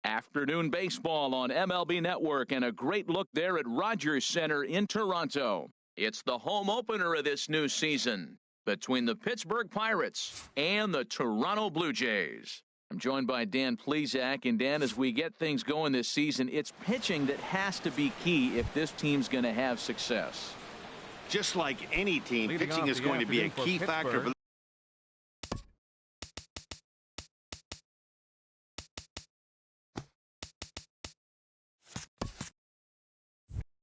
Afternoon baseball on MLB Network, and a great look there at Rogers Center in Toronto. It's the home opener of this new season between the Pittsburgh Pirates and the Toronto Blue Jays. I'm joined by Dan Plesac, and Dan, as we get things going this season, it's pitching that has to be key if this team's going to have success. Just like any team, pitching is going to be a key factor for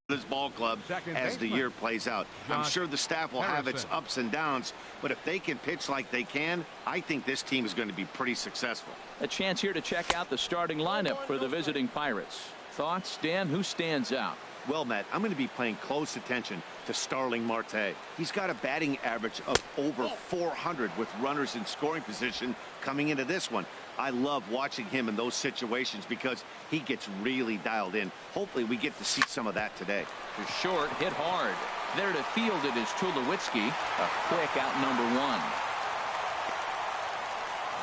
this ball club as the year plays out. I'm sure the staff will have its ups and downs, but if they can pitch like they can, I think this team is going to be pretty successful. A chance here to check out the starting lineup for the visiting Pirates. Thoughts, Dan? Who stands out? Well, Matt, I'm going to be paying close attention to Starling Marte. He's got a batting average of over 400 with runners in scoring position coming into this one. I love watching him in those situations because he gets really dialed in. Hopefully we get to see some of that today. To short, hit hard. There to field it is Tulowitzki. A quick out, number one.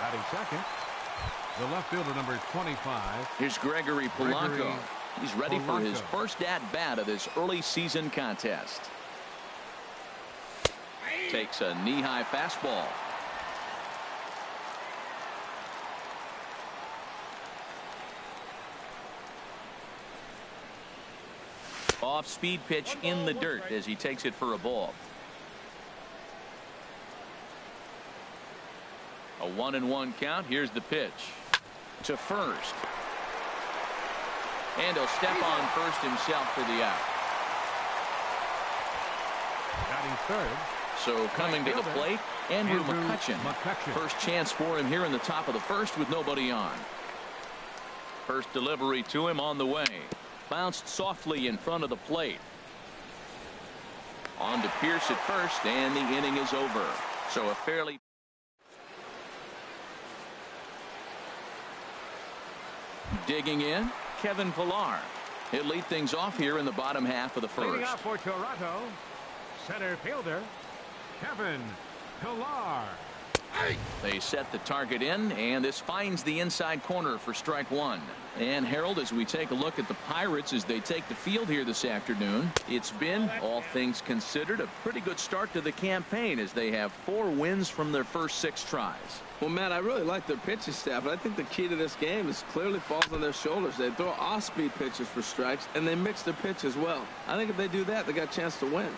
Batting second, the left fielder, number 25. Here's Gregory Polanco. He's ready for his first at-bat of this early season contest. Takes a knee-high fastball. Off-speed pitch in the dirt as he takes it for a ball. A 1-1 count. Here's the pitch to first. And he'll step on first himself for the out. Batting third. So coming to the plate, Andrew McCutchen. First chance for him here in the top of the first with nobody on. First delivery to him on the way. Bounced softly in front of the plate. On to Pierce at first, and the inning is over. So a fairly... Digging in, Kevin Pillar. He'll lead things off here in the bottom half of the first. Leading off for Toronto, center fielder, Kevin Pillar. They set the target in, and this finds the inside corner for strike one. And Harold, as we take a look at the Pirates as they take the field here this afternoon, it's been, all things considered, a pretty good start to the campaign as they have 4 wins from their first 6 tries. Well, Matt, I really like their pitching staff, but I think the key to this game is clearly falls on their shoulders. They throw off-speed pitches for strikes, and they mix their pitch as well. I think if they do that, they got a chance to win.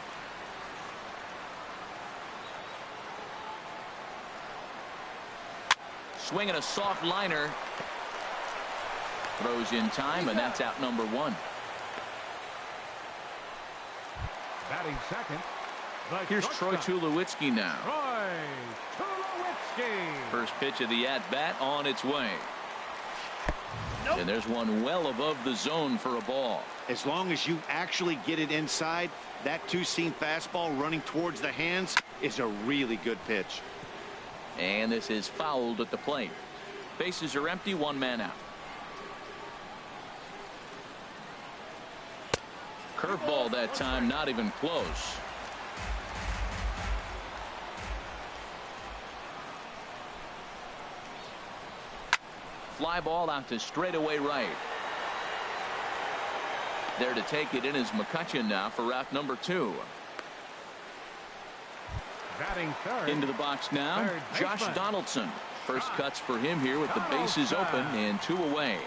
Swinging a soft liner. Throws in time, and that's out number 1. Batting second. Here's Troy Tulowitzki now. Troy Tulowitzki. First pitch of the at-bat on its way. And there's one well above the zone for a ball. As long as you actually get it inside, that two-seam fastball running towards the hands is a really good pitch. And this is fouled at the plate. Bases are empty, 1 man out. Curveball that time, not even close. Fly ball out to straightaway right. There to take it in is McCutchen now for out number 2. Batting third. Into the box now, Josh Donaldson. First cuts for him here with the bases open and 2 away.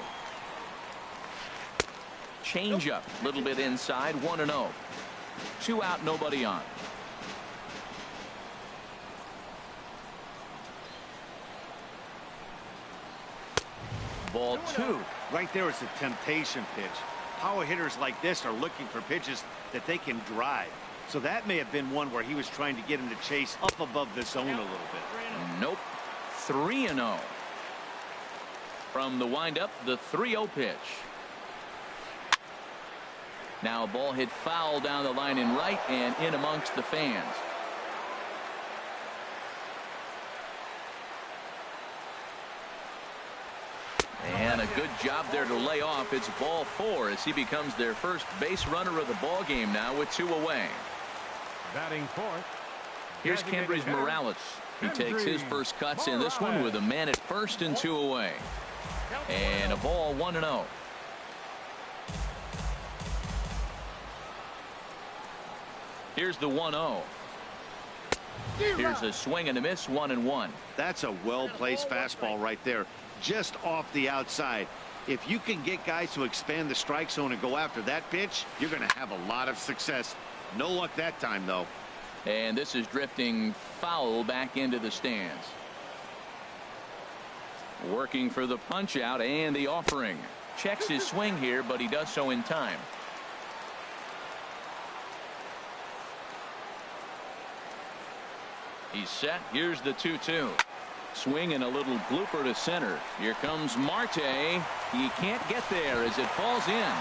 Change up, a little bit inside, 1-0. 2 out, nobody on. Ball 2. Right there is a temptation pitch. Power hitters like this are looking for pitches that they can drive. So that may have been one where he was trying to get him to chase up above the zone a little bit. Nope. 3-0. From the windup, the 3-0 pitch. Now a ball hit foul down the line in right and in amongst the fans. And a good job there to lay off. It's ball 4 as he becomes their first base runner of the ball game now with 2 away. Batting fourth. Here's Kendrys Morales. He takes his first cuts in this one with a man at first and 2 away. And a ball 1-0. Here's the 1-0. Here's a swing and a miss, 1-1. That's a well-placed fastball right there, just off the outside. If you can get guys to expand the strike zone and go after that pitch, you're going to have a lot of success. No luck that time, though. And this is drifting foul back into the stands. Working for the punch out and the offering. Checks his swing here, but he does so in time. He's set. Here's the 2-2. Swing and a little blooper to center. Here comes Marte. He can't get there as it falls in.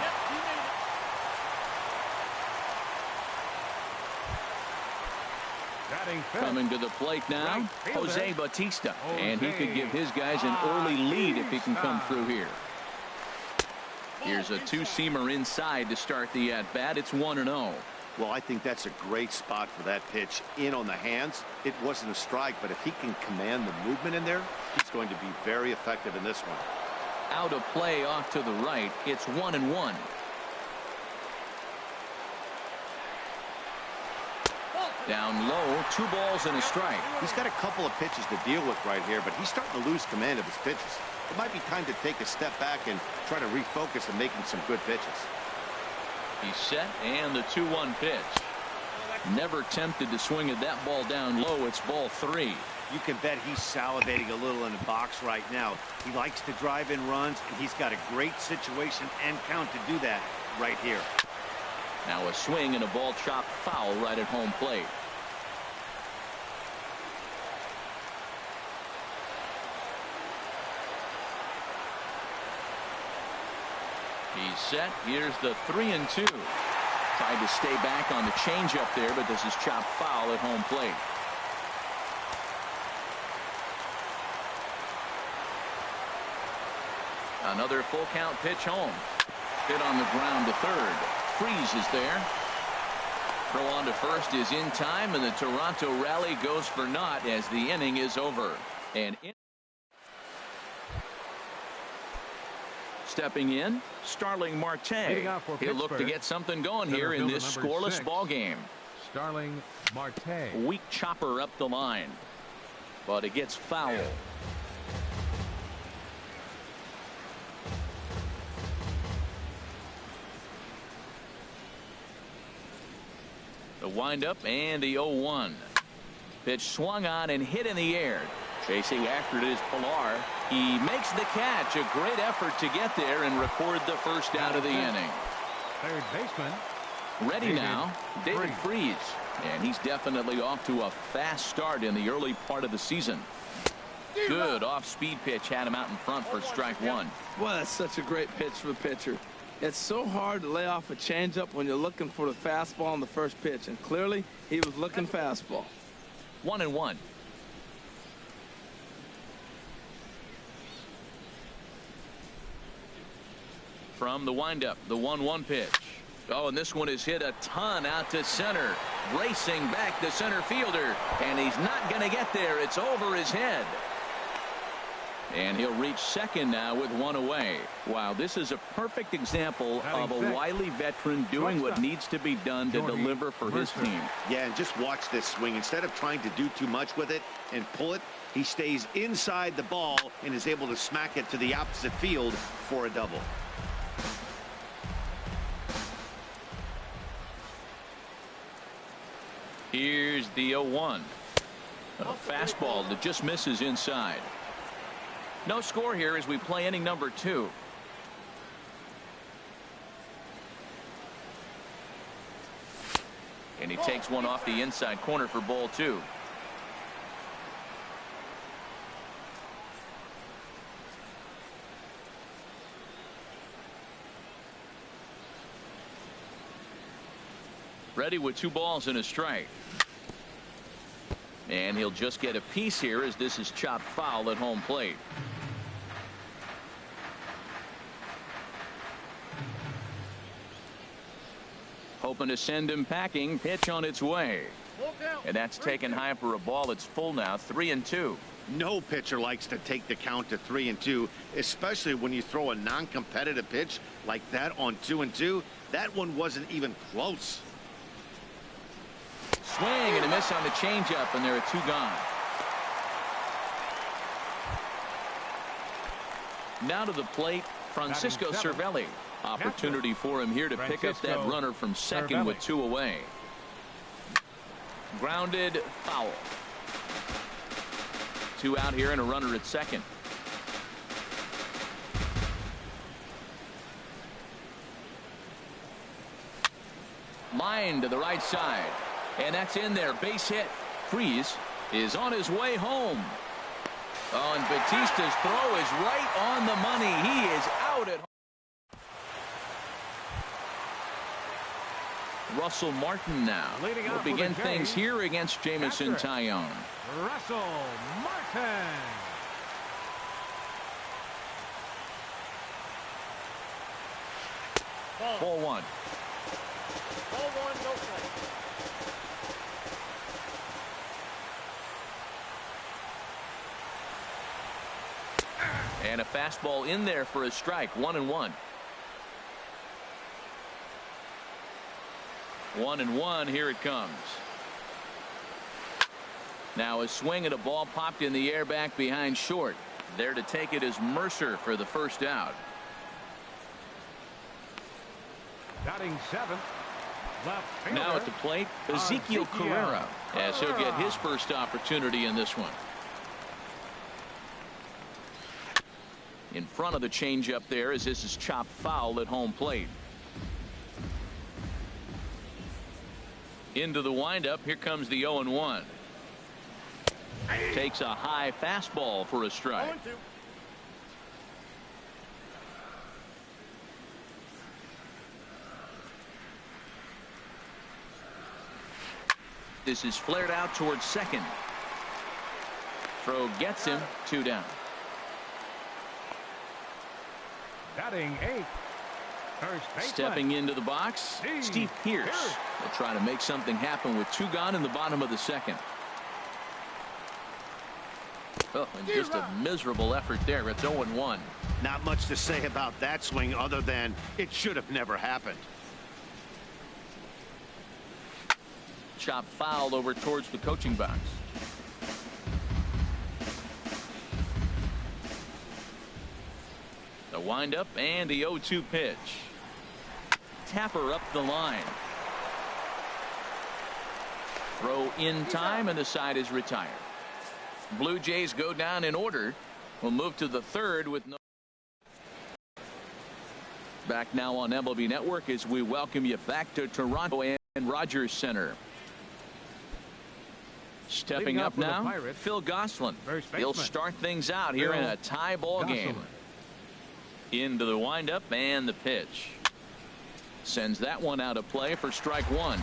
Coming to the plate now, Jose Bautista. And he could give his guys an early lead if he can come through here. Here's a two-seamer inside to start the at-bat. It's 1-0. Well, I think that's a great spot for that pitch. In on the hands. It wasn't a strike, but if he can command the movement in there, he's going to be very effective in this one. Out of play off to the right. It's 1-1. Down low, 2 balls and a strike. He's got a couple of pitches to deal with right here, but he's starting to lose command of his pitches. It might be time to take a step back and try to refocus on making some good pitches. He's set, and the 2-1 pitch. Never tempted to swing at that ball down low. It's ball 3. You can bet he's salivating a little in the box right now. He likes to drive in runs, and he's got a great situation and count to do that right here. Now a swing and a ball chopped foul right at home plate. He's set. Here's the 3-2. Tried to stay back on the changeup there, but this is chopped foul at home plate. Another full count pitch home. Hit on the ground to third. Freeze is there. Throw on to first is in time, and the Toronto rally goes for naught as the inning is over. And stepping in, Starling Marte. He'll look to get something going here in this scoreless ball game. Starling Marte. Weak chopper up the line, but it gets foul. The windup and the 0-1. Pitch swung on and hit in the air. Chasing after it is Pilar. He makes the catch. A great effort to get there and record the first out of the inning. Third baseman. Ready now, David Freese. And he's definitely off to a fast start in the early part of the season. Good off-speed pitch had him out in front for strike 1. Well, that's such a great pitch for the pitcher. It's so hard to lay off a changeup when you're looking for the fastball on the first pitch, and clearly he was looking fastball. 1-1. From the windup, the 1-1 pitch. Oh, and this one is hit a ton out to center. Racing back the center fielder, and he's not going to get there. It's over his head. And he'll reach second now with one away. Wow, this is a perfect example of a wily veteran doing what needs to be done to deliver for his team. Yeah, and just watch this swing. Instead of trying to do too much with it and pull it, he stays inside the ball and is able to smack it to the opposite field for a double. Here's the 0-1. A fastball that just misses inside. No score here as we play inning number 2. And he takes one off the inside corner for ball 2. Ready with 2 balls and a strike. And he'll just get a piece here as this is chopped foul at home plate. Hoping to send him packing. Pitch on its way. And that's taken high for a ball. It's full now, 3-2. No pitcher likes to take the count to 3-2, especially when you throw a non-competitive pitch like that on 2-2. That one wasn't even close. Swing and a miss on the changeup, and there are 2 gone. Now to the plate, Francisco Cervelli. Opportunity for him here to pick up that runner from second with 2 away. Grounded, foul. 2 out here and a runner at second. Line to the right side. And that's in there. Base hit. Freeze is on his way home. Oh, and Batista's throw is right on the money. He is out at home. Russell Martin now will begin things here against Jamison Tyone. Russell Martin. Ball 1. Ball 1, no play. And a fastball in there for a strike. 1-1. 1-1. Here it comes. Now a swing and a ball popped in the air back behind short. There to take it is Mercer for the first out. Batting 7th. Left fielder. Now at the plate, Ezekiel Carrera, as he'll get his first opportunity in this one. In front of the changeup there, as this is chopped foul at home plate. Into the windup. Here comes the 0-1. Takes a high fastball for a strike. 0-2. This is flared out towards second. Throw gets him. 2 down. Batting 8th. First baseman. Stepping into the box, Steve Pierce will try to make something happen with 2 gone in the bottom of the second. Oh, and just a miserable effort there. It's 0-1. Not much to say about that swing other than it should have never happened. Chop fouled over towards the coaching box. The windup and the 0-2 pitch. Tapper up the line. Throw in time, and the side is retired. Blue Jays go down in order. We'll move to the third with no. Back now on MLB Network as we welcome you back to Toronto and Rogers Center. Stepping up now, Phil Gosselin. He'll start things out here in a tie ball game. Into the windup and the pitch. Sends that one out of play for strike 1.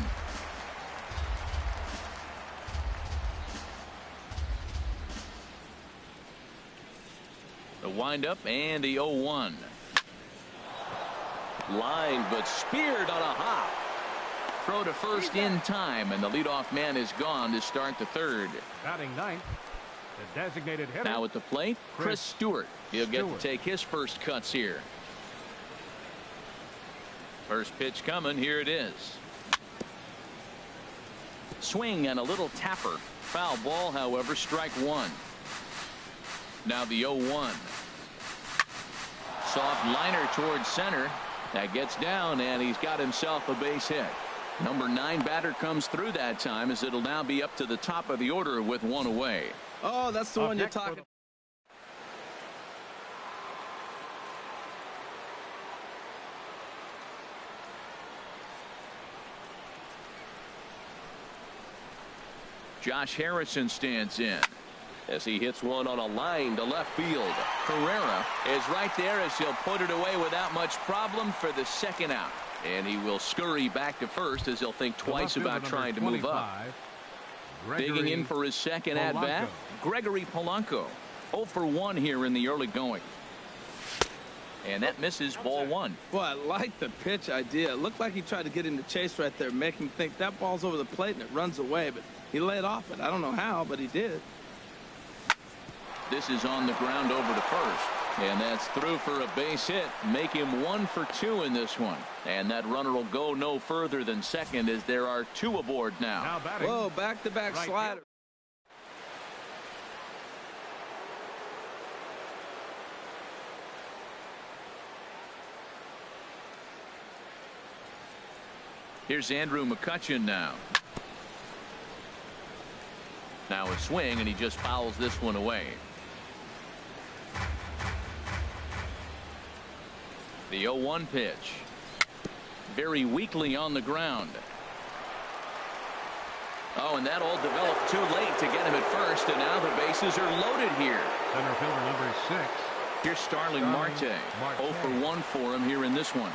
The windup and the 0-1. Line but speared on a hop. Throw to first in time, and the leadoff man is gone to start the third. Batting 9th. The designated hitter. Now at the plate, Chris Stewart. He'll get to take his first cuts here. First pitch coming. Here it is. Swing and a little tapper. Foul ball, however, strike 1. Now the 0-1. Soft liner towards center. That gets down, and he's got himself a base hit. Number 9 batter comes through that time, as it'll now be up to the top of the order with 1 away. Oh, that's the one you're talking about. Josh Harrison stands in as he hits one on a line to left field. Carrera is right there as he'll put it away without much problem for the second out. And he will scurry back to first as he'll think twice about trying to move up. Digging in for his second at-bat, Gregory Polanco. 0 for 1 here in the early going. And that misses ball one. Well, I like the pitch idea. It looked like he tried to get him to chase right there, make him think that ball's over the plate and it runs away, but he laid off it. I don't know how, but he did. This is on the ground over to first. And that's through for a base hit. Make him 1 for 2 in this one. And that runner will go no further than second as there are 2 aboard now. Whoa, back-to-back slider. Here's Andrew McCutchen now. Now a swing, and he just fouls this one away. The 0-1 pitch. Very weakly on the ground. Oh, and that all developed too late to get him at first, and now the bases are loaded here. Center fielder number 6. Here's Starling Marte. 0 for 1 for him here in this one.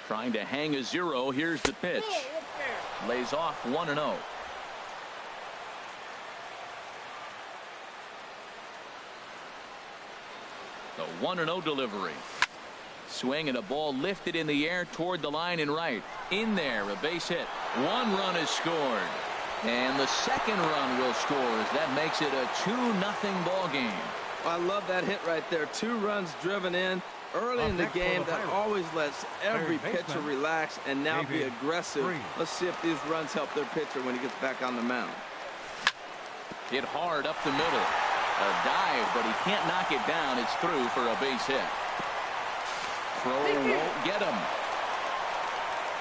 Trying to hang a 0. Here's the pitch. Lays off 1-0. The 1-0 delivery. Swing and a ball lifted in the air toward the line and right. In there, a base hit. 1 run is scored. And the second run will score as that makes it a 2-0 ball game. I love that hit right there. 2 runs driven in early in the game. That always lets every pitcher relax and now be aggressive. Let's see if these runs help their pitcher when he gets back on the mound. Hit hard up the middle. A dive, but he can't knock it down. It's through for a base hit. Throw won't get him.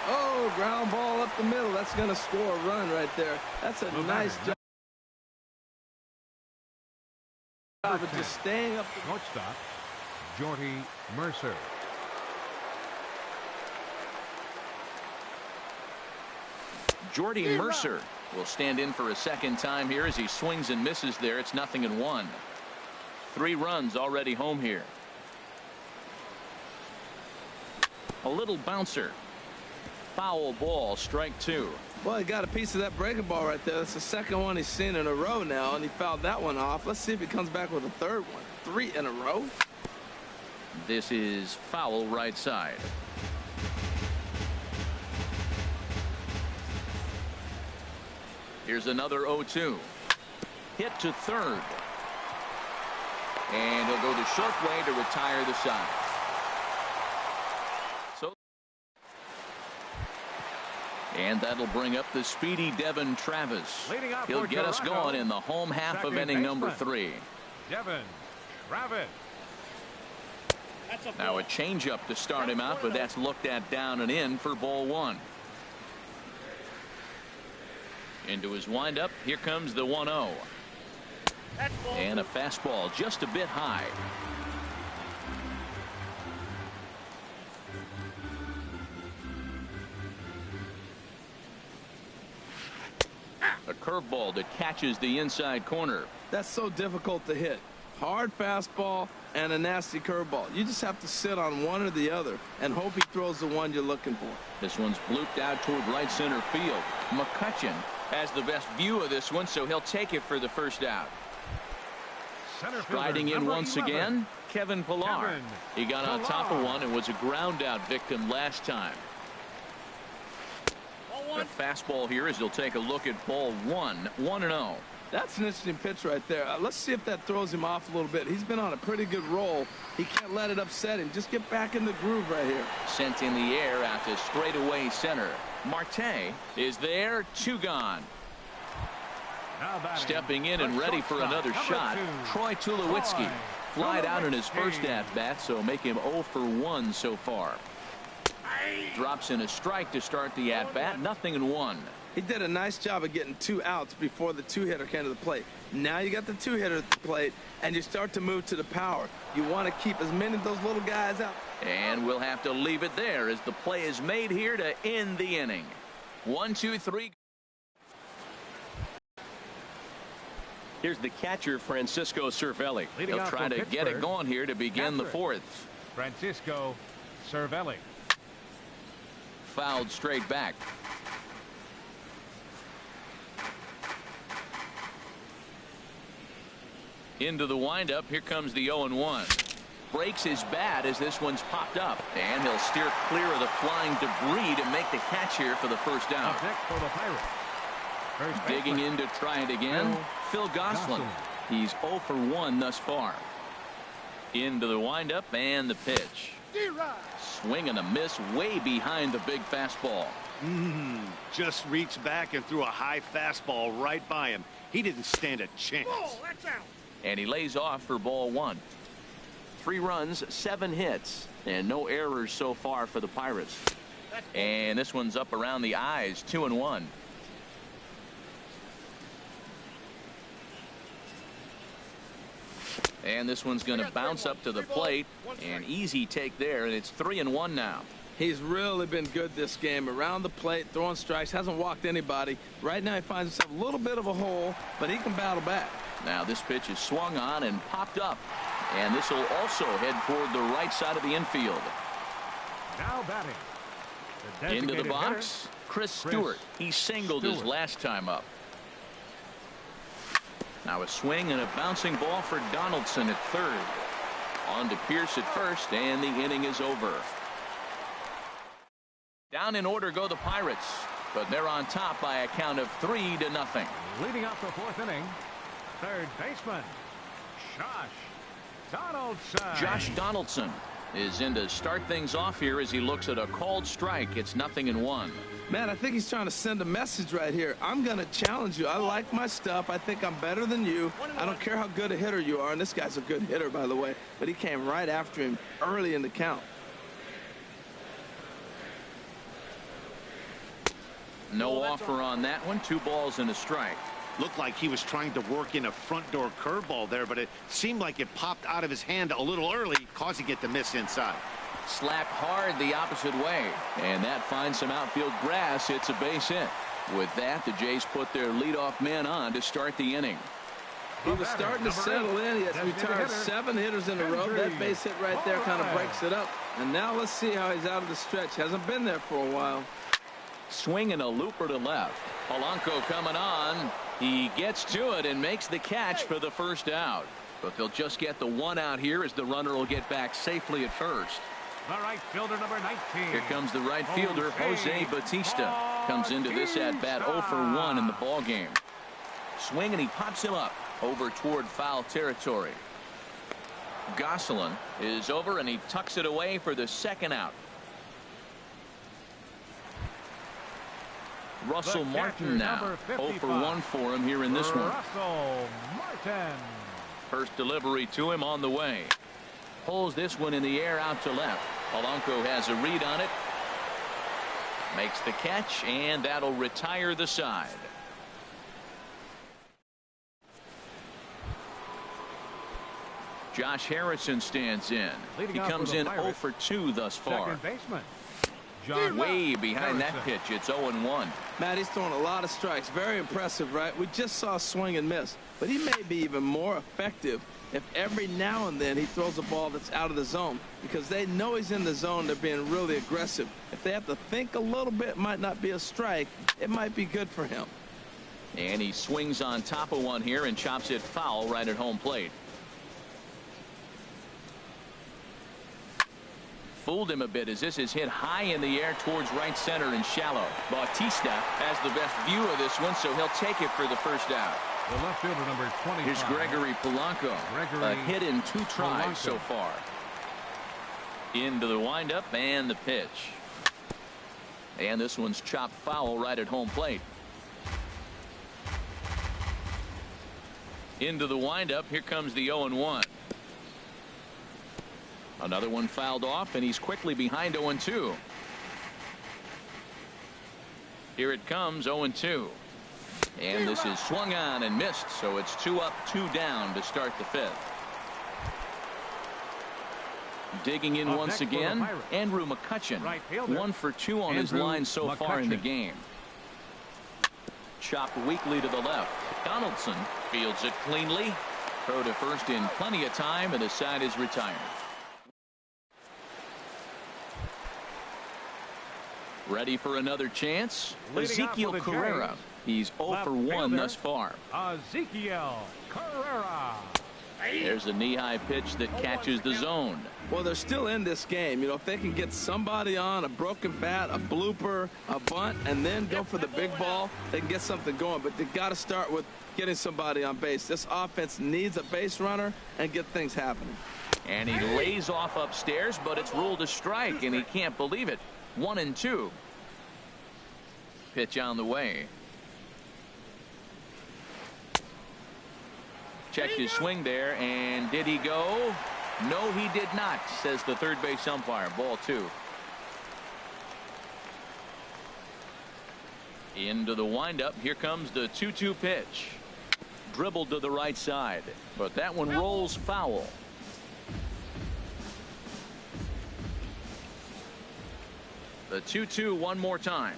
Oh, ground ball up the middle. That's going to score a run right there. That's a nice job of just staying up. Shortstop, Jordy Mercer. Jordy Mercer will stand in for a second time here as he swings and misses there. It's 0-1. 3 runs already home here. A little bouncer. Foul ball, strike 2. Well, he got a piece of that breaking ball right there. That's the second one he's seen in a row now, and he fouled that one off. Let's see if he comes back with a third one. 3 in a row. This is foul right side. Here's another 0-2. Hit to third. And he'll go the short way to retire the side. And that'll bring up the speedy Devin Travis. He'll get us going in the home half of inning number 3. Devin Travis. Now a changeup to start him out, but that's looked at down and in for ball 1. Into his windup, here comes the 1-0. And a fastball just a bit high. A curveball that catches the inside corner. That's so difficult to hit. Hard fastball and a nasty curveball. You just have to sit on one or the other and hope he throws the one you're looking for. This one's blooped out toward right center field. McCutchen has the best view of this one, so he'll take it for the first out. Striding in once again, Kevin Pillar. He got on top of one and was a ground out victim last time. A fastball here as he'll take a look at ball 1. 1-0. That's an interesting pitch right there. Let's see if that throws him off a little bit. He's been on a pretty good roll. He can't let it upset him. Just get back in the groove right here. Sent in the air out to straightaway center. Marte is there. 2 gone. Stepping in and ready for another shot. Troy Tulowitzki flied out in his first at-bat, so make him 0 for 1 so far. Drops in a strike to start the at-bat. 0-1. He did a nice job of getting 2 outs before the 2-hitter came to the plate. Now you got the 2-hitter at the plate, and you start to move to the power. You want to keep as many of those little guys out. And we'll have to leave it there as the play is made here to end the inning. 1, 2, 3. Here's the catcher, Francisco Cervelli. He'll try to get it going here to begin the 4th. Francisco Cervelli. Fouled straight back. Into the windup. Here comes the 0-1. Breaks his bat as this one's popped up, and he'll steer clear of the flying debris to make the catch here for the first down. Up next for the Pirates. First Digging baseman. in to try it again, Phil Gosselin. He's 0 for 1 thus far. Into the windup and the pitch. Swing and a miss way behind the big fastball. Just reached back and threw a high fastball right by him. He didn't stand a chance. Oh, that's out. And he lays off for ball 1. 3 runs, 7 hits, and no errors so far for the Pirates. And this one's up around the eyes, 2-1. And this one's going to bounce up to the plate. An easy take there, and it's 3-1 now. He's really been good this game. Around the plate, throwing strikes, hasn't walked anybody. Right now he finds himself a little bit of a hole, but he can battle back. Now this pitch is swung on and popped up. And this will also head toward the right side of the infield. Now batting. Into the designated box, hitter, Chris Stewart. He singled his last time up. Now a swing and a bouncing ball for Donaldson at third. On to Pierce at first, and the inning is over. Down in order go the Pirates, but they're on top by a count of 3-0. Leading off the 4th inning, third baseman, Josh Donaldson is in to start things off here as he looks at a called strike. It's 0-1. Man, I think he's trying to send a message right here. I'm going to challenge you. I like my stuff. I think I'm better than you. I don't care how good a hitter you are. And this guy's a good hitter, by the way. But he came right after him early in the count. No offer on that one. 2 balls and a strike. Looked like he was trying to work in a front door curveball there, but it seemed like it popped out of his hand a little early, causing it to miss inside. Slapped hard the opposite way, and that finds some outfield grass. It's a base hit. With that, the Jays put their leadoff man on to start the inning. He was starting to settle in. He has retired 7 hitters in a row. That base hit right there kind of breaks it up. And now let's see how he's out of the stretch. Hasn't been there for a while. Swing and a looper to left. Polanco coming on. He gets to it and makes the catch for the first out. But they'll just get the 1 out here as the runner will get back safely at first. The right fielder, number 19. Here comes the right fielder, Jose Bautista. Comes into this at-bat 0 for 1 in the ball game. Swing and he pops him up over toward foul territory. Gosselin is over and he tucks it away for the 2nd out. Russell Martin now 0 for 1 for him here in this one. Russell Martin. First delivery to him on the way. Pulls this one in the air out to left. Polanco has a read on it. Makes the catch, and that'll retire the side. Josh Harrison stands in. He comes in 0 for 2 thus far. Second baseman, Way behind that pitch. It's 0-1. Matt, he's throwing a lot of strikes. Very impressive, right? We just saw swing and miss. But he may be even more effective if every now and then he throws a ball that's out of the zone, because they know he's in the zone. They're being really aggressive. If they have to think a little bit, it might not be a strike. It might be good for him. And he swings on top of one here and chops it foul right at home plate. Fooled him a bit as this is hit high in the air towards right center and shallow. Bautista has the best view of this one, so he'll take it for the first out. The left fielder, number 25. Here's Gregory Polanco. A hit in 2 tries so far. Into the windup and the pitch. And this one's chopped foul right at home plate. Into the windup. Here comes the 0-1. Another one fouled off, and he's quickly behind 0-2. Here it comes, 0-2. And this is swung on and missed, so it's 2 up, 2 down to start the 5th. Digging in once again, Andrew McCutchen. 1 for 2 on his line so far in the game. Chopped weakly to the left. Donaldson fields it cleanly. Throw to first in plenty of time, and the side is retired. Ready for another chance? Ezekiel Carrera. He's 0 for 1 thus far. Ezekiel Carrera. There's a knee-high pitch that catches the zone. Well, they're still in this game. You know, if they can get somebody on, a broken bat, a blooper, a bunt, and then go for the big ball, they can get something going. But they got to start with getting somebody on base. This offense needs a base runner and get things happening. And he lays off upstairs, but it's ruled a strike, and he can't believe it. 1-2. Pitch on the way. Checked his swing there, and did he go? No, he did not, says the third base umpire. Ball 2. Into the windup. Here comes the 2-2 pitch. Dribbled to the right side, but that one rolls foul. The 2-2 one more time.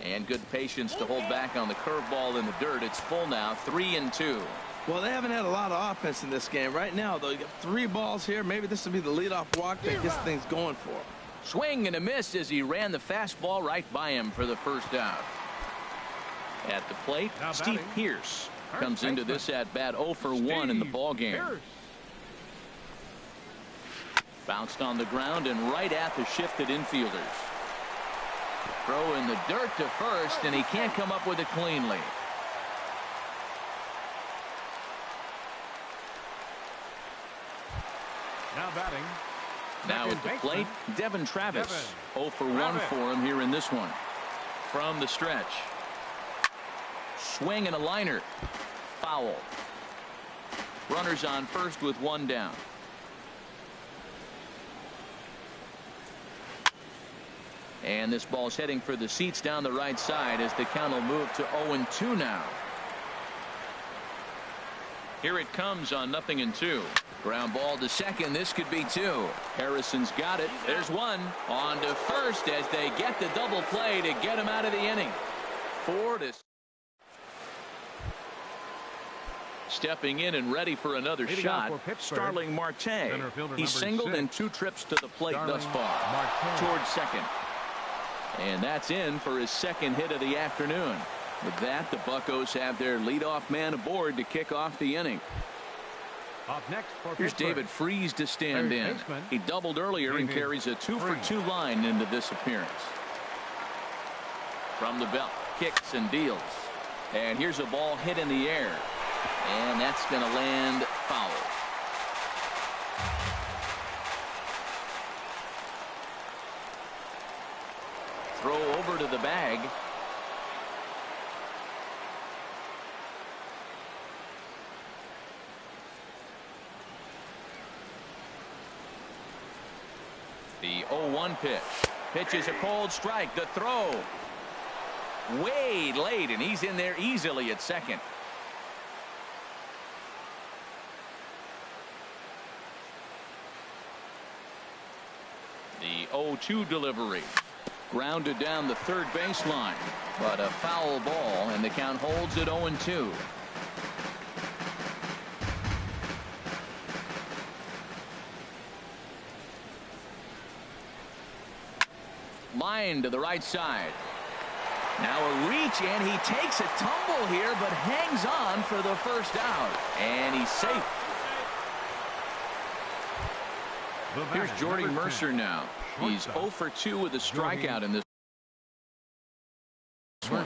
And good patience to hold back on the curveball in the dirt. It's full now, 3-2. Well, they haven't had a lot of offense in this game. Right now, though, you got 3 balls here. Maybe this will be the leadoff walk that gets things going for him. Swing and a miss as he ran the fastball right by him for the first out. At the plate, Steve Pearce comes into this at-bat 0 for 1 in the ballgame. Bounced on the ground and right at the shifted infielders. Throw in the dirt to first, and he can't come up with it cleanly. Now batting. Now at the plate, Devin Travis. 0 for 1 for him here in this one. From the stretch. Swing and a liner. Foul. Runners on first with 1 down. And this ball's heading for the seats down the right side as the count will move to 0-2 now. Here it comes on 0-2. Ground ball to second. This could be 2. Harrison's got it. There's 1. On to first as they get the double play to get him out of the inning. 4-6. Stepping in and ready for another shot, Starling Marte. He's singled in 2 trips to the plate thus far. Towards second. And that's in for his second hit of the afternoon. With that, the Buccos have their leadoff man aboard to kick off the inning. Up next for Here's David Freese to stand in. He doubled earlier and carries a 2 for 2 line into this appearance. From the belt, kicks and deals. And here's a ball hit in the air. And that's going to land foul. Throw over to the bag. The 0-1 pitch. Pitch is a cold strike. The throw. Way late, and he's in there easily at second. The 0-2 delivery. Grounded down the third baseline, but a foul ball, and the count holds at 0-2. Line to the right side. Now a reach, and he takes a tumble here, but hangs on for the first out, and he's safe. Here's Jordy Mercer now. He's 0 for 2 with a strikeout in this one.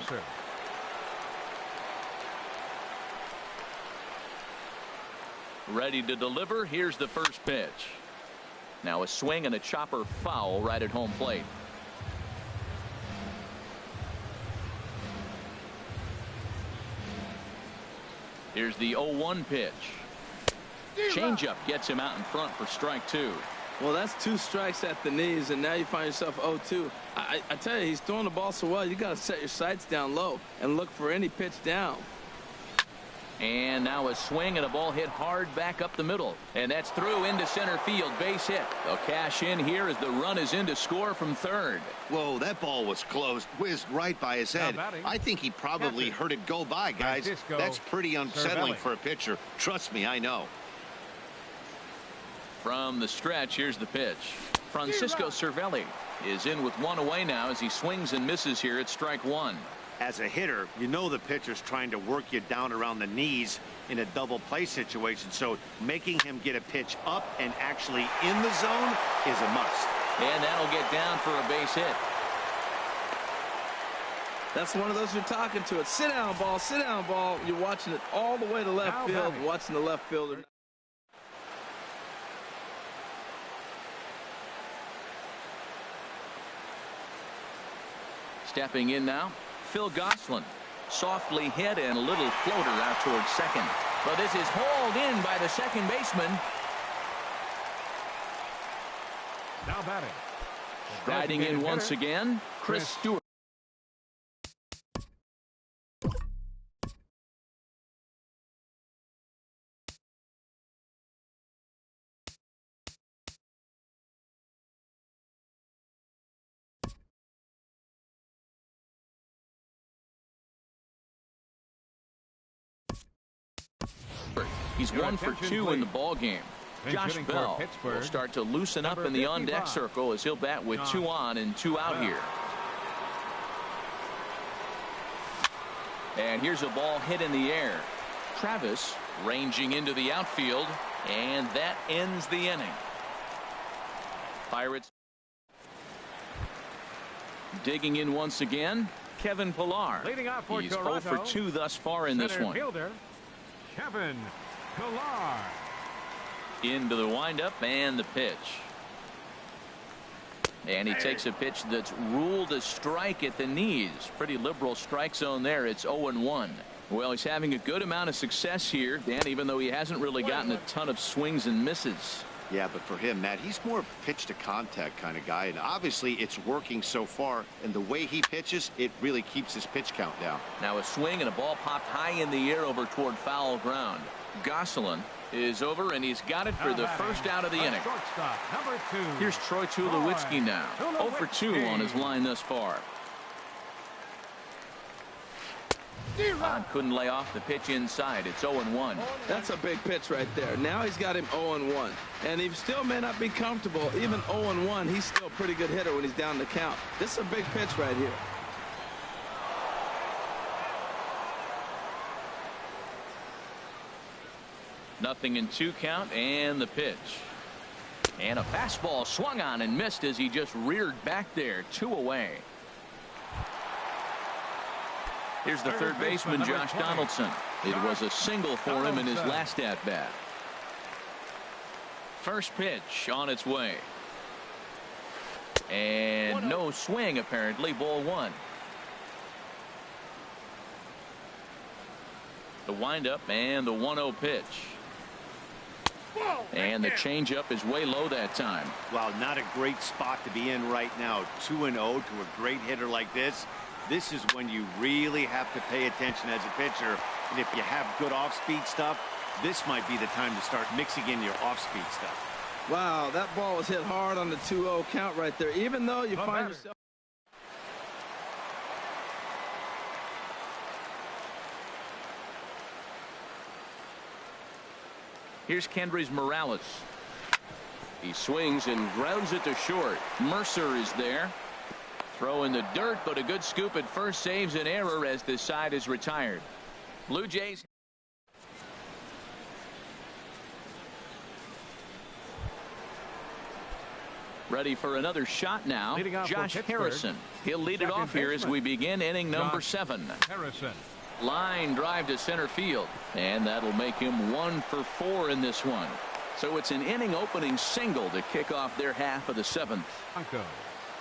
Ready to deliver. Here's the first pitch. Now a swing and a chopper foul right at home plate. Here's the 0-1 pitch. Changeup gets him out in front for strike 2. Well, that's 2 strikes at the knees, and now you find yourself 0-2. I tell you, he's throwing the ball so well, you got to set your sights down low and look for any pitch down. And now a swing and a ball hit hard back up the middle. And that's through into center field. Base hit. They'll cash in here as the run is in to score from third. Whoa, that ball was close. Whizzed right by his head. I think he probably heard it go by, guys. That's pretty unsettling for a pitcher. Trust me, I know. From the stretch, here's the pitch. Francisco Cervelli is in with 1 away now as he swings and misses here at strike 1. As a hitter, you know the pitcher's trying to work you down around the knees in a double play situation, so making him get a pitch up and actually in the zone is a must. And that'll get down for a base hit. That's one of those you're talking to. It's sit down ball, sit down ball. You're watching it all the way to left field, watching the left fielder. Stepping in now, Phil Gosselin. Softly hit and a little floater out towards second. But this is hauled in by the second baseman. Now batting. Riding in once again, Chris Stewart. He's 1 for 2 in the ball game. Josh Bell will start to loosen up in the on-deck circle as he'll bat with 2 on and 2 out here. And here's a ball hit in the air. Travis ranging into the outfield, and that ends the inning. Pirates digging in once again, Kevin Pillar. He's 0 for 2 thus far in this one. Kevin Pillar. Into the windup and the pitch. And he takes a pitch that's ruled a strike at the knees. Pretty liberal strike zone there. It's 0-1. Well, he's having a good amount of success here, Dan, even though he hasn't really gotten a ton of swings and misses. Yeah, but for him, Matt, he's more of a pitch to contact kind of guy, and obviously it's working so far, and the way he pitches, it really keeps his pitch count down. Now a swing and a ball popped high in the air over toward foul ground. Gosselin is over, and he's got it for the first out of the inning. Here's Troy Tulowitzki now, 0 for 2 on his line thus far. Couldn't lay off the pitch inside. It's 0-1. That's a big pitch right there. Now he's got him 0-1. And he still may not be comfortable. Even 0-1, he's still a pretty good hitter when he's down the count. This is a big pitch right here. Nothing in 2 count, and the pitch. And a fastball swung on and missed as he just reared back there. 2 away. Here's the third baseman, Josh Donaldson. It was a single for him in his last at-bat. First pitch on its way. And no swing, apparently. Ball 1. The windup and the 1-0 pitch. And the changeup is way low that time. Wow, not a great spot to be in right now. 2-0 to a great hitter like this. This is when you really have to pay attention as a pitcher. And if you have good off-speed stuff, this might be the time to start mixing in your off-speed stuff. Wow, that ball was hit hard on the 2-0 count right there. Even though you find yourself. Here's Kendrys Morales. He swings and grounds it to short. Mercer is there. Throw in the dirt, but a good scoop at first saves an error as this side is retired. Blue Jays. Ready for another shot now. Josh Harrison. He'll lead it off here as we begin inning number 7. Harrison. Line drive to center field, and that'll make him 1 for 4 in this one. So it's an inning opening single to kick off their half of the 7th.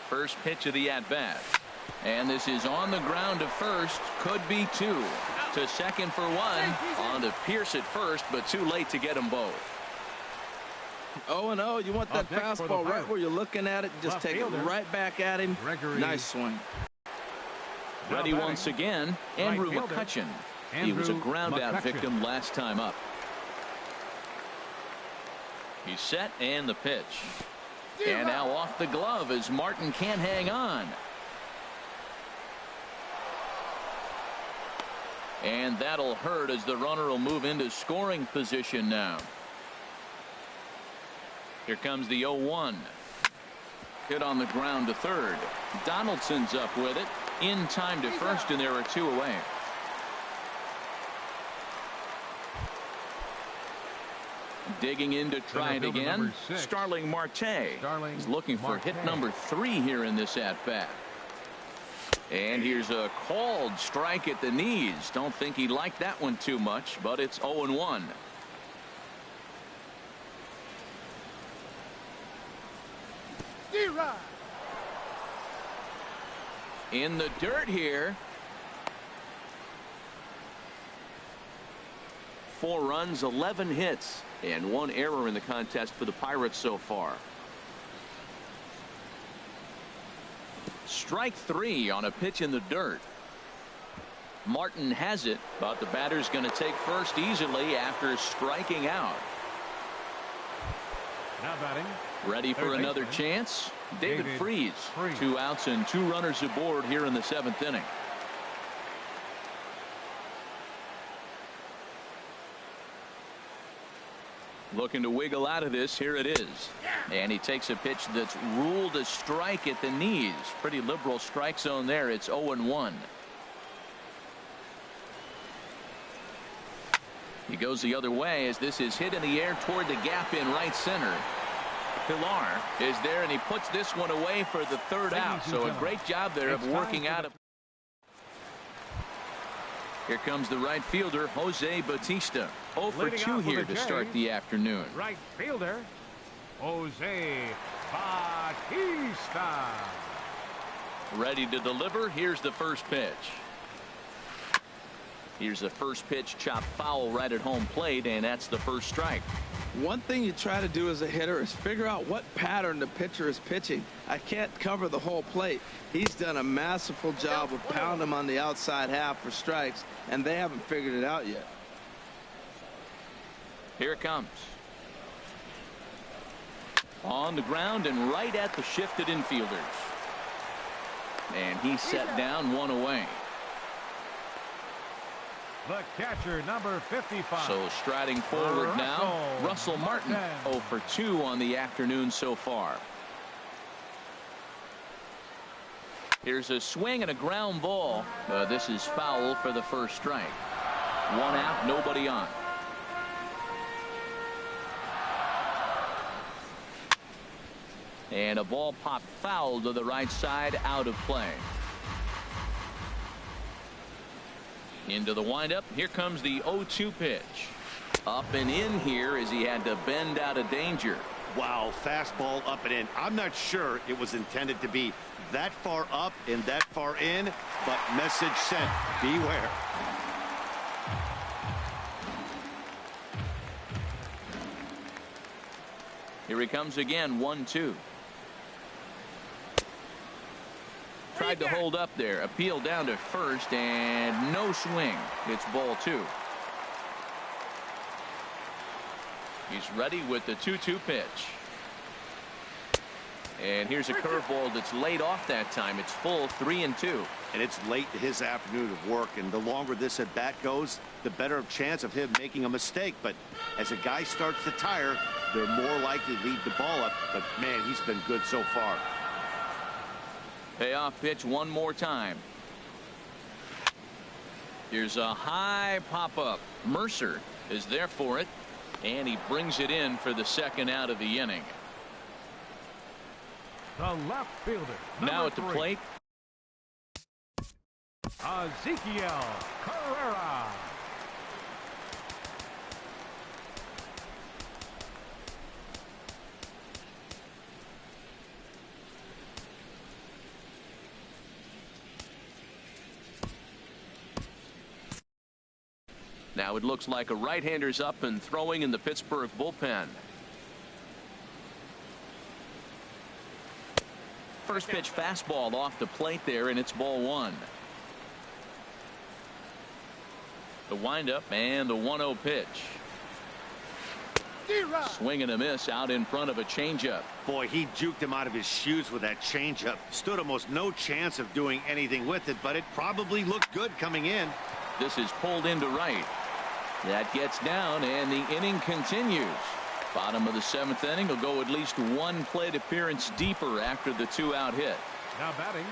First pitch of the at-bat. And this is on the ground to first. Could be 2. To second for 1. On to Pierce at first, but too late to get them both. 0-0. You want that fastball right where you're looking at it. Just take it right back at him. Nice swing. Ready once again, Andrew McCutchen. He was a ground-out victim last time up. He's set, and the pitch. And now off the glove as Martin can't hang on. And that'll hurt as the runner will move into scoring position now. Here comes the 0-1. Hit on the ground to third. Donaldson's up with it. In time to first, and there are 2 away. Digging in to try it again. Starling Marte is looking for hit number 3 here in this at-bat. And here's a called strike at the knees. Don't think he liked that one too much, but it's 0-1. In the dirt here. 4 runs, 11 hits, and 1 error in the contest for the Pirates so far. Strike 3 on a pitch in the dirt. Martin has it, but the batter's going to take first easily after striking out. Now batting. Ready for another chance? David Freese. 2 outs and 2 runners aboard here in the 7th inning. Looking to wiggle out of this. Here it is. And he takes a pitch that's ruled a strike at the knees. Pretty liberal strike zone there. It's 0-1. He goes the other way as this is hit in the air toward the gap in right center. Pilar is there, and he puts this one away for the 3rd out. So a great job there of working out. Here comes the right fielder, Jose Bautista. 0 for 2 here to start the afternoon. Right fielder, Jose Bautista. Ready to deliver. Here's the first pitch. Here's the first pitch, chopped foul right at home plate, and that's the first strike. One thing you try to do as a hitter is figure out what pattern the pitcher is pitching. I can't cover the whole plate. He's done a masterful job of pounding him on the outside half for strikes, and they haven't figured it out yet. Here it comes. On the ground and right at the shifted infielders. And he's set down, 1 away. The catcher, number 55. So striding forward now, Russell Martin. 0 for 2 on the afternoon so far. Here's a swing and a ground ball. This is foul for the first strike. 1 out, nobody on. And a ball popped foul to the right side, out of play. Into the windup. Here comes the 0-2 pitch. Up and in here as he had to bend out of danger. Wow, fastball up and in. I'm not sure it was intended to be that far up and that far in, but message sent. Beware. Here he comes again, 1-2. Tried to hold up there. Appeal down to first, and no swing. It's ball 2. He's ready with the 2-2 pitch. And here's a curveball that's laid off that time. It's full, 3-2. And it's late in his afternoon of work, and the longer this at bat goes, the better of chance of him making a mistake. But as a guy starts to tire, they're more likely to leave the ball up. But man, he's been good so far. Payoff pitch one more time. Here's a high pop-up. Mercer is there for it, and he brings it in for the 2nd out of the inning. The left fielder, now at the plate, Ezekiel Carrera. Now it looks like a right-hander's up and throwing in the Pittsburgh bullpen. First pitch fastball off the plate there, and it's ball 1. The windup and the 1-0 pitch. Swing and a miss out in front of a changeup. Boy, he juked him out of his shoes with that changeup. Stood almost no chance of doing anything with it, but it probably looked good coming in. This is pulled into right. That gets down, and the inning continues. Bottom of the 7th inning will go at least one plate appearance deeper after the 2-out hit. Now batting,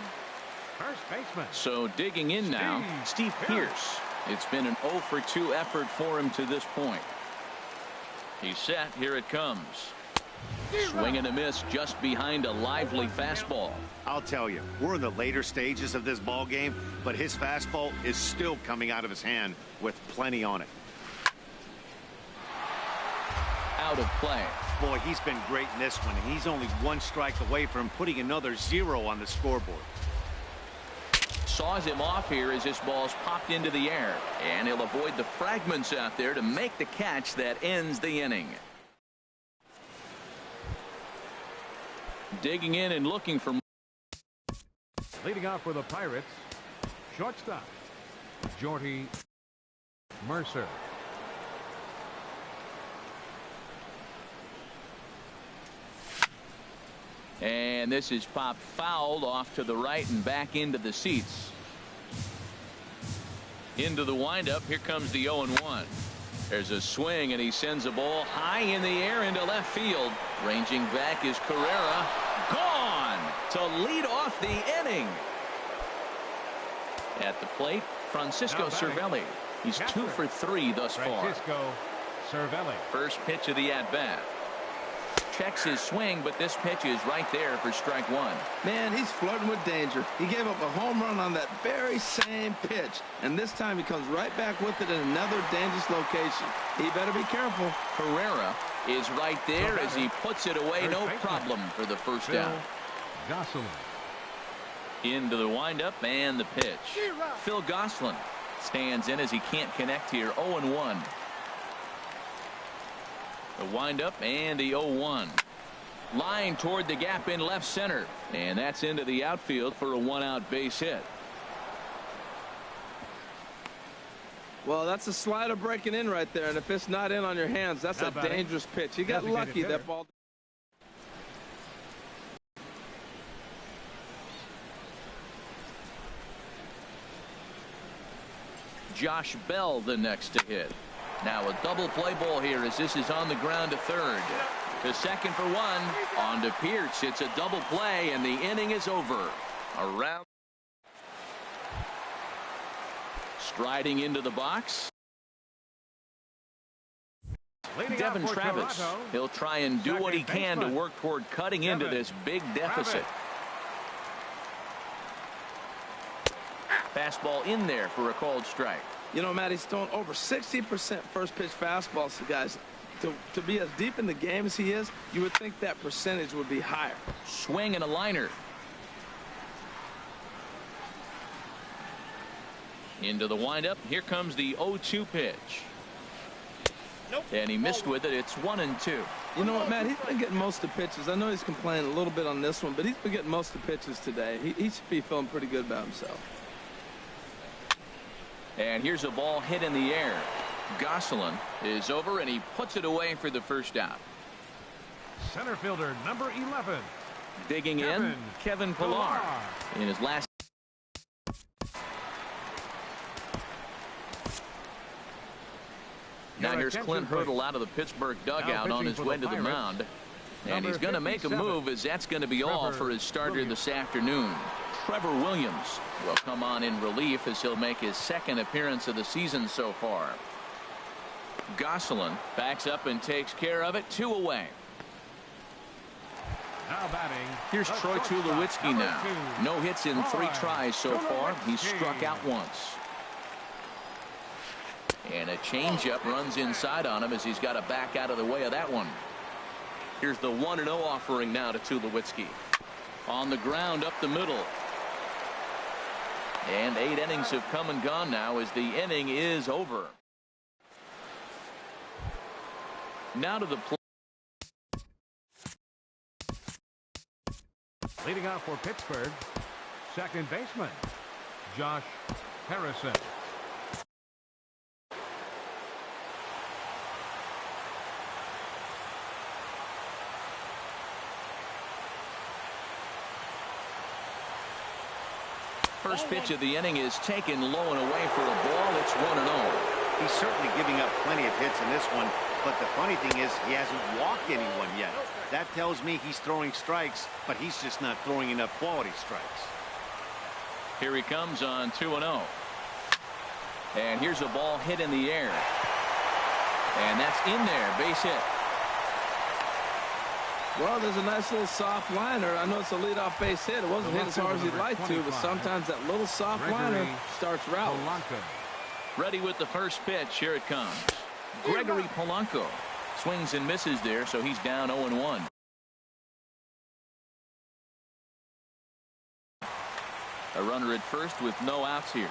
First baseman. So digging in now, Steve Pearce. It's been an 0 for 2 effort for him to this point. He's set. Here it comes. Swing and a miss just behind a lively fastball. I'll tell you, we're in the later stages of this ball game, but his fastball is still coming out of his hand with plenty on it. Out of play. Boy, he's been great in this one, and he's only 1 strike away from putting another 0 on the scoreboard. Saws him off here as this ball's popped into the air, and he'll avoid the fragments out there to make the catch that ends the inning. Digging in and looking for. Leading off for the Pirates, shortstop, Jordy Mercer. And this is popped fouled off to the right and back into the seats. Into the windup. Here comes the 0-1. There's a swing, and he sends a ball high in the air into left field. Ranging back is Carrera. Gone to lead off the inning. At the plate, Francisco Cervelli. He's 2 for 3 thus far. Francisco Cervelli. First pitch of the at-bat. Checks his swing, but this pitch is right there for strike 1. Man, he's flirting with danger. He gave up a home run on that very same pitch, and this time he comes right back with it in another dangerous location. He better be careful. Carrera is right there as he puts it away. No problem for the first out. Gosselin. Into the windup and the pitch. Phil Gosselin stands in as he can't connect here. 0-1. The windup and the 0-1. Line toward the gap in left center, and that's into the outfield for a 1-out base hit. Well, that's a slider breaking in right there, and if it's not in on your hands, that's a dangerous pitch. He got lucky. That ball. Josh Bell the next to hit. Now a double play ball here as this is on the ground to third. To second for 1. On to Pearce. It's a double play, and the inning is over. Around. Striding into the box. Devin Travis. Toronto, He'll try and do what he can to work toward cutting into this big deficit. Fastball in there for a called strike. You know, Matt, he's thrown over 60% first pitch fastballs to guys. To be as deep in the game as he is, you would think that percentage would be higher. Swing and a liner. Into the windup. Here comes the 0-2 pitch. Nope. And he missed with it. It's 1-2. You know what, Matt? He's been getting most of the pitches. I know he's complaining a little bit on this one, but he's been getting most of the pitches today. He should be feeling pretty good about himself. And here's a ball hit in the air. Gosselin is over, and he puts it away for the first out. Center fielder number 11. Digging in, Kevin Pillar in his last. Now here's Clint Hurdle out of the Pittsburgh dugout on his way to the mound. And he's going to make a move, as that's going to be all for his starter this afternoon. Trevor Williams will come on in relief as he'll make his second appearance of the season so far. Gosselin backs up and takes care of it. 2 away. Now batting. Here's Troy Tulowitzki now. 2. No hits in 3 tries so far. He's struck out once. And a changeup runs inside on him as he's got to back out of the way of that one. Here's the 1-0 offering now to Tulowitzki. On the ground up the middle. And 8 innings have come and gone now as the inning is over. Now to the plate. Leading off for Pittsburgh, second baseman, Josh Harrison. First pitch of the inning is taken low and away for a ball. It's 1-0. He's certainly giving up plenty of hits in this one, but the funny thing is he hasn't walked anyone yet. That tells me he's throwing strikes, but he's just not throwing enough quality strikes. Here he comes on 2-0. And here's a ball hit in the air. And that's in there. Base hit. Well, there's a nice little soft liner. I know it's a leadoff base hit. It wasn't hit as hard as he'd like to, but sometimes that little soft liner starts route. Ready with the first pitch. Here it comes. Gregory Polanco swings and misses there, so he's down 0-1. A runner at first with no outs here.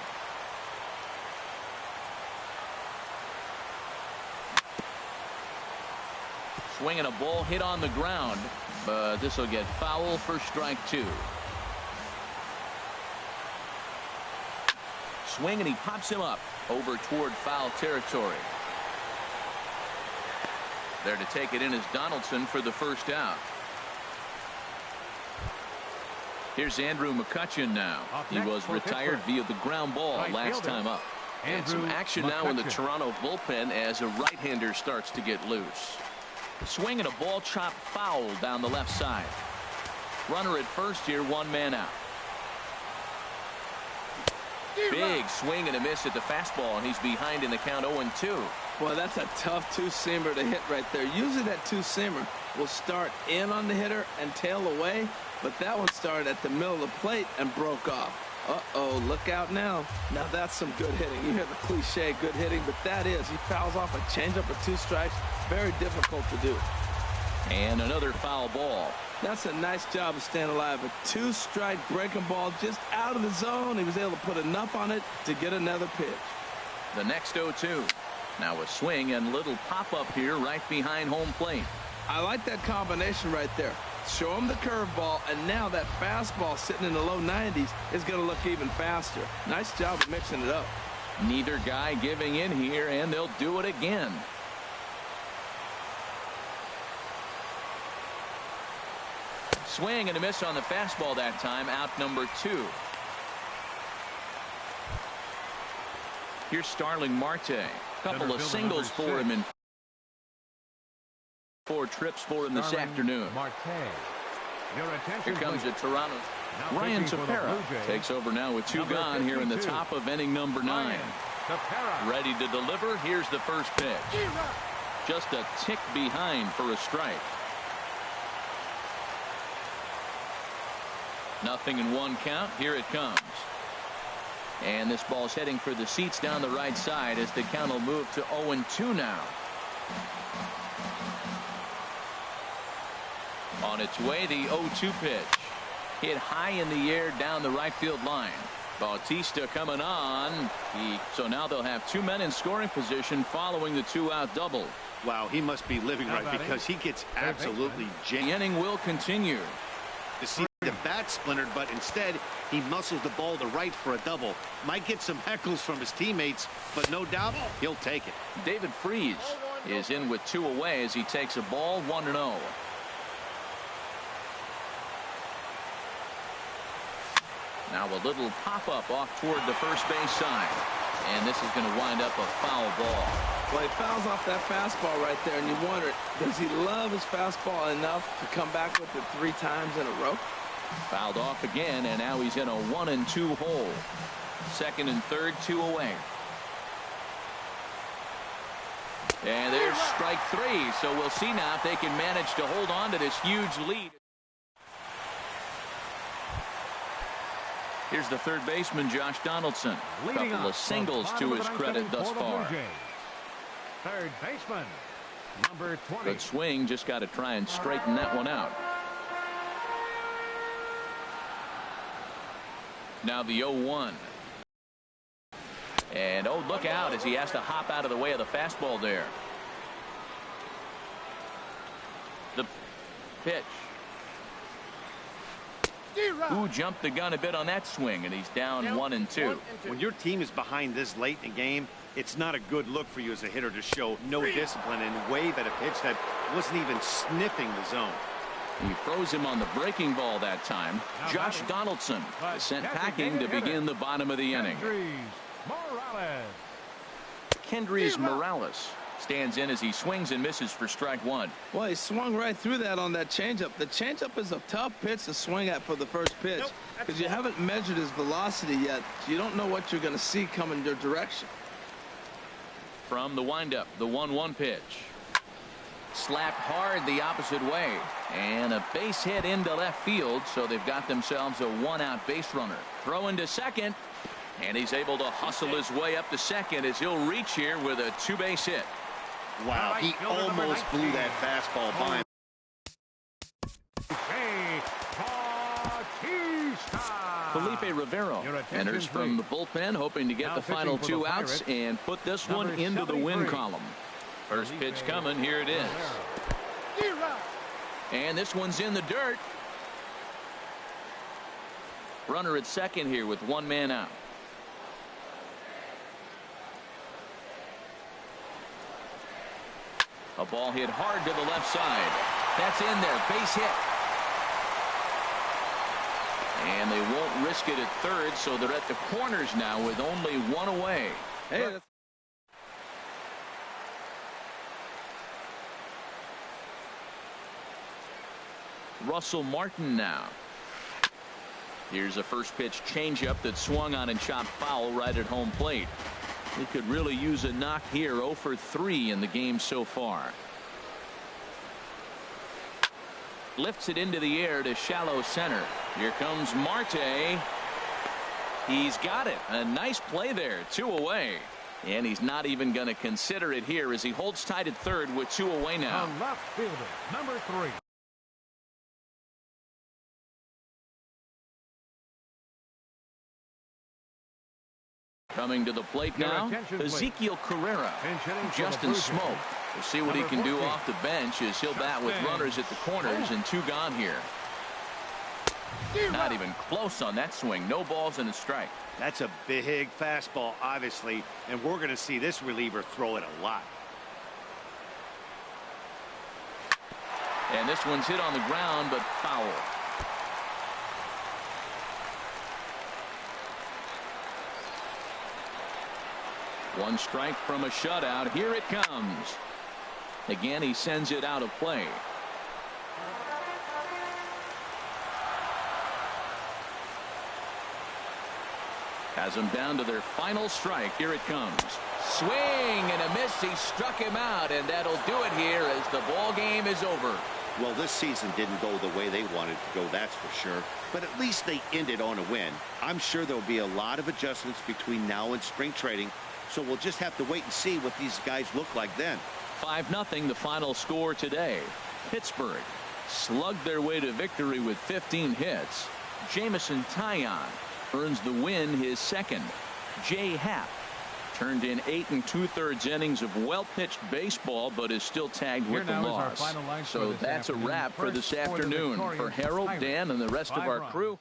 Swinging a ball hit on the ground, but this will get foul for strike 2. Swing, and he pops him up over toward foul territory. There to take it in is Donaldson for the first out. Here's Andrew McCutchen now. He was retired via the ground ball last time up. And some action now in the Toronto bullpen as a right-hander starts to get loose. Swing and a ball chopped foul down the left side. Runner at first here, 1 man out. Big swing and a miss at the fastball, and he's behind in the count 0-2. Boy, that's a tough two-seamer to hit right there. Usually that two-seamer will start in on the hitter and tail away, but that one started at the middle of the plate and broke off. Uh-oh, look out now. Now that's some good hitting. You hear the cliche good hitting, but that is. He fouls off a changeup with 2 strikes. Very difficult to do. And another foul ball. That's a nice job of staying alive. A 2-strike breaking ball just out of the zone. He was able to put enough on it to get another pitch. The next 0-2. Now a swing and little pop-up here right behind home plate. I like that combination right there. Show him the curveball, and now that fastball sitting in the low 90s is going to look even faster. Nice job of mixing it up. Neither guy giving in here, and they'll do it again. Swing and a miss on the fastball that time. Out number 2. Here's Starling Marte. Couple of singles for him in 4 trips for him this afternoon. Here comes the Toronto. Ryan Tepera takes over now with 2 gone here in the top of inning number 9. Ready to deliver. Here's the first pitch. Just a tick behind for a strike. Nothing in 1 count. Here it comes. And this ball's heading for the seats down the right side as the count will move to 0-2 now. On its way, the 0-2 pitch. Hit high in the air down the right field line. Bautista coming on. So now they'll have 2 men in scoring position following the 2-out double. Wow, he must be living right because he gets absolutely jammed. The inning will continue. To see the bat splintered, but instead he muscles the ball to right for a double. Might get some heckles from his teammates, but no doubt he'll take it. David Freese is in with 2 away as he takes a ball 1-0. Now a little pop-up off toward the first base side. And this is going to wind up a foul ball. Well, he fouls off that fastball right there, and you wonder, does he love his fastball enough to come back with it 3 times in a row? Fouled off again, and now he's in a 1-2 hole. Second and third, 2 away. And there's strike 3. So we'll see now if they can manage to hold on to this huge lead. Here's the third baseman, Josh Donaldson. A couple of singles to his credit thus far. Third baseman, number 20. Good swing, just got to try and straighten that one out. Now the 0-1. And oh, look out as he has to hop out of the way of the fastball there. The pitch. Who jumped the gun a bit on that swing, and he's down 1-2. When your team is behind this late in the game, it's not a good look for you as a hitter to show no discipline and wave at a pitch that wasn't even sniffing the zone. He froze him on the breaking ball that time. Josh Donaldson is sent packing to begin the bottom of the inning. Kendrys Morales Stands in as he swings and misses for strike one. Well, he swung right through that on that changeup. The changeup is a tough pitch to swing at for the first pitch because you haven't measured his velocity yet. So you don't know what you're going to see coming your direction. From the windup, the 1-1 pitch. Slapped hard the opposite way. And a base hit into left field, so they've got themselves a one-out base runner. Throw into second, and he's able to hustle his way up to second as he'll reach here with a two-base hit. Wow, he almost blew that fastball by him. Felipe Rivero enters from the bullpen, hoping to get the final two outs and put this one into the win column. First pitch coming, here it is. And this one's in the dirt. Runner at second here with one man out. A ball hit hard to the left side. That's in there, base hit. And they won't risk it at third, so they're at the corners now with only one away. Hey, Russell Martin now. Here's a first pitch changeup that swung on and chopped foul right at home plate. He could really use a knock here. 0 for 3 in the game so far. Lifts it into the air to shallow center. Here comes Marte. He's got it. A nice play there. 2 away. And he's not even going to consider it here as he holds tight at third with 2 away now. The left fielder, number 3. Coming to the plate now, Ezekiel Carrera. Justin Smoke. We'll see what he can do off the bench as he'll bat with runners at the corners and 2 gone here. Not even close on that swing. No balls and a strike. That's a big fastball, obviously, and we're going to see this reliever throw it a lot. And this one's hit on the ground, but foul. One strike from a shutout. Here it comes. Again, he sends it out of play. Has them down to their final strike. Here it comes. Swing and a miss. He struck him out, and that'll do it here as the ball game is over. Well, this season didn't go the way they wanted to go, that's for sure. But at least they ended on a win. I'm sure there'll be a lot of adjustments between now and spring training. So we'll just have to wait and see what these guys look like then. 5-0 the final score today. Pittsburgh slugged their way to victory with 15 hits. Jameson Taillon earns the win, his second. Jay Happ turned in 8 2/3 innings of well-pitched baseball, but is still tagged with the loss. So that's a wrap for this afternoon. For Harold, Dan, and the rest of our crew.